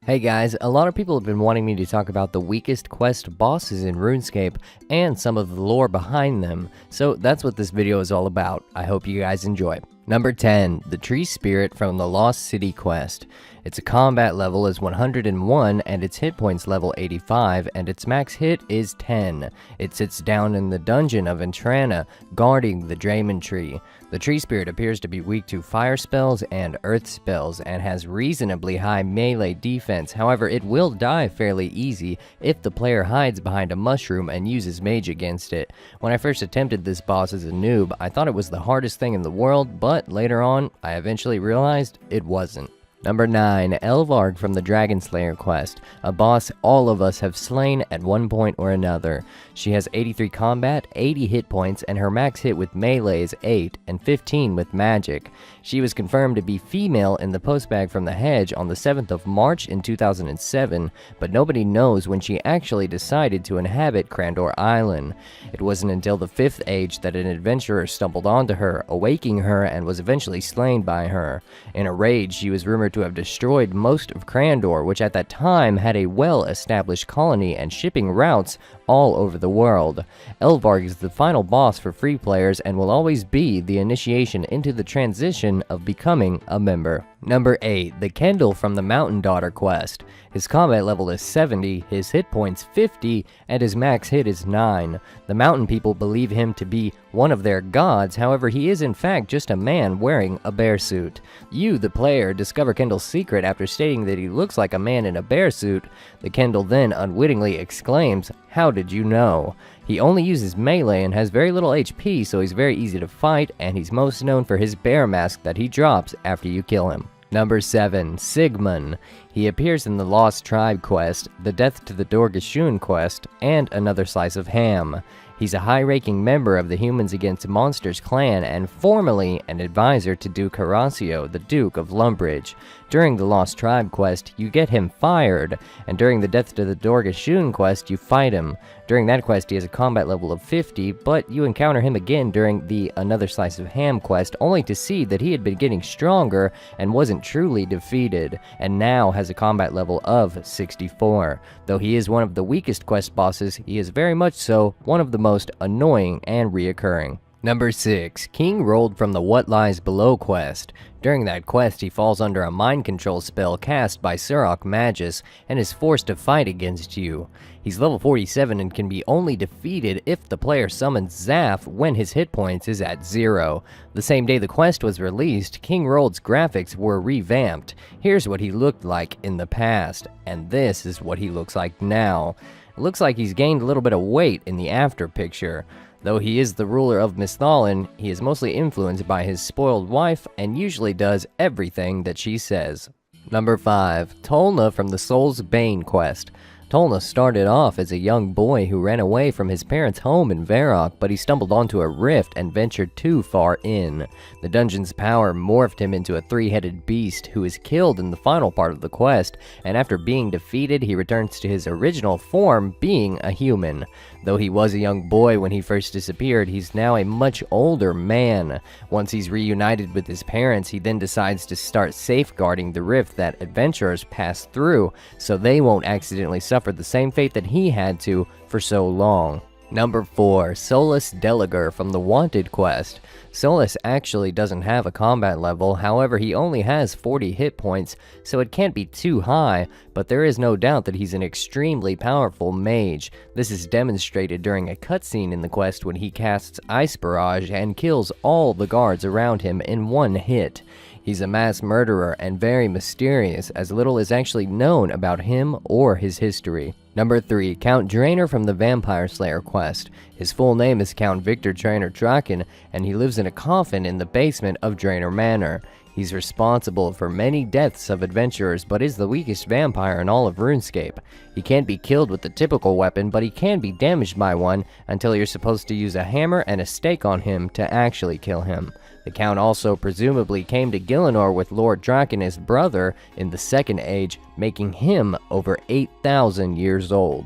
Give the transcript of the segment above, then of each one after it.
Hey guys, a lot of people have been wanting me to talk about the weakest quest bosses in RuneScape and some of the lore behind them, so that's what this video is all about. I hope you guys enjoy. Number 10, the Tree Spirit from the Lost City quest. Its combat level is 101 and its hit points level 85 and its max hit is 10. It sits down in the dungeon of Entrana, guarding the Draymond Tree. The Tree Spirit appears to be weak to fire spells and earth spells and has reasonably high melee defense. However, it will die fairly easy if the player hides behind a mushroom and uses mage against it. When I first attempted this boss as a noob, I thought it was the hardest thing in the world, but later on, I eventually realized it wasn't. Number 9, Elvarg from the Dragon Slayer quest, a boss all of us have slain at one point or another. She has 83 combat, 80 hit points, and her max hit with melee is 8 and 15 with magic. She was confirmed to be female in the postbag from the hedge on the 7th of March in 2007, but nobody knows when she actually decided to inhabit Crandor Island. It wasn't until the 5th age that an adventurer stumbled onto her, awaking her, and was eventually slain by her. In a rage, she was rumored to have destroyed most of Crandor, which at that time had a well-established colony and shipping routes all over the world. Elvarg is the final boss for free players and will always be the initiation into the transition of becoming a member. Number 8, the Kendall from the Mountain Daughter quest. His combat level is 70, his hit points 50, and his max hit is 9. The mountain people believe him to be one of their gods, however he is in fact just a man wearing a bear suit. You, the player, discover Kendall's secret after stating that he looks like a man in a bear suit. The Kendall then unwittingly exclaims, "How did you know?" He only uses melee and has very little HP, so he's very easy to fight, and he's most known for his bear mask that he drops after you kill him. Number 7, Sigmund. He appears in the Lost Tribe quest, the Death to the Dorgashun quest, and Another Slice of Ham. He's a high-ranking member of the Humans Against Monsters clan and formerly an advisor to Duke Horacio, the Duke of Lumbridge. During the Lost Tribe quest, you get him fired, and during the Death to the Dorgashun quest, you fight him. During that quest, he has a combat level of 50, but you encounter him again during the Another Slice of Ham quest, only to see that he had been getting stronger and wasn't truly defeated, and now has a combat level of 64. Though he is one of the weakest quest bosses, he is very much so one of the most annoying and reoccurring. Number 6, King Rolled from the What Lies Below quest. During that quest, he falls under a mind control spell cast by Surok Magus and is forced to fight against you. He's level 47 and can be only defeated if the player summons Zaf when his hit points is at 0. The same day the quest was released, King Rolled's graphics were revamped. Here's what he looked like in the past, and this is what he looks like now. It looks like he's gained a little bit of weight in the after picture. Though he is the ruler of Misthalin, he is mostly influenced by his spoiled wife and usually does everything that she says. Number 5, Tolna from the Soul's Bane quest. Tolna started off as a young boy who ran away from his parents' home in Varrock, but he stumbled onto a rift and ventured too far in. The dungeon's power morphed him into a three-headed beast who is killed in the final part of the quest, and after being defeated, he returns to his original form, being a human. Though he was a young boy when he first disappeared, he's now a much older man. Once he's reunited with his parents, he then decides to start safeguarding the rift that adventurers pass through, so they won't accidentally suffer the same fate that he had to for so long. Number 4, Solus Delager from the Wanted quest. Solus actually doesn't have a combat level, however he only has 40 hit points, so it can't be too high, but there is no doubt that he's an extremely powerful mage. This is demonstrated during a cutscene in the quest when he casts Ice Barrage and kills all the guards around him in one hit. He's a mass murderer and very mysterious, as little is actually known about him or his history. Number 3, Count Draenor from the Vampire Slayer quest. His full name is Count Victor Draenor Draken, and he lives in a coffin in the basement of Draenor Manor. He's responsible for many deaths of adventurers, but is the weakest vampire in all of RuneScape. He can't be killed with the typical weapon, but he can be damaged by one until you're supposed to use a hammer and a stake on him to actually kill him. The Count also presumably came to Gielinor with Lord Draken, his brother, in the Second Age, making him over 8,000 years old.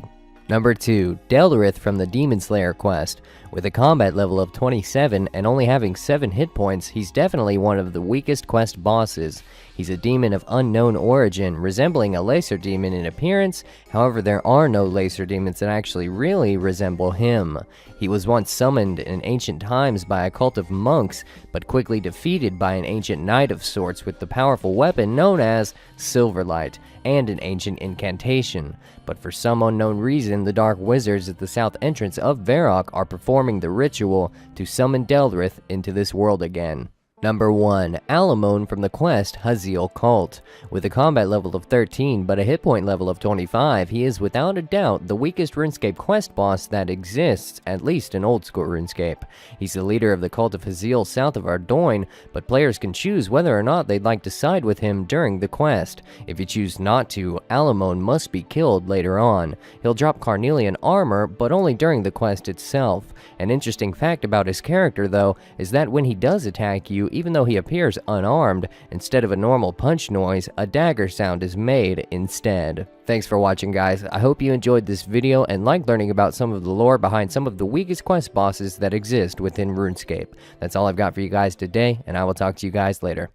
Number 2, Delrith from the Demon Slayer quest. With a combat level of 27 and only having 7 hit points, he's definitely one of the weakest quest bosses. He's a demon of unknown origin, resembling a Lacer demon in appearance. However, there are no Lacer demons that actually really resemble him. He was once summoned in ancient times by a cult of monks, but quickly defeated by an ancient knight of sorts with the powerful weapon known as Silverlight and an ancient incantation. But for some unknown reason, the Dark Wizards at the south entrance of Varrock are performing the ritual to summon Deldrith into this world again. Number 1. Alamone from the quest Haziel Cult. With a combat level of 13 but a hit point level of 25, he is without a doubt the weakest RuneScape quest boss that exists, at least in old school RuneScape. He's the leader of the cult of Haziel south of Ardoyne, but players can choose whether or not they'd like to side with him during the quest. If you choose not to, Alamone must be killed later on. He'll drop Carnelian armor, but only during the quest itself. An interesting fact about his character, though, is that when he does attack you, even though he appears unarmed, instead of a normal punch noise, a dagger sound is made instead. Thanks for watching, guys. I hope you enjoyed this video and liked learning about some of the lore behind some of the weakest quest bosses that exist within RuneScape. That's all I've got for you guys today, and I will talk to you guys later.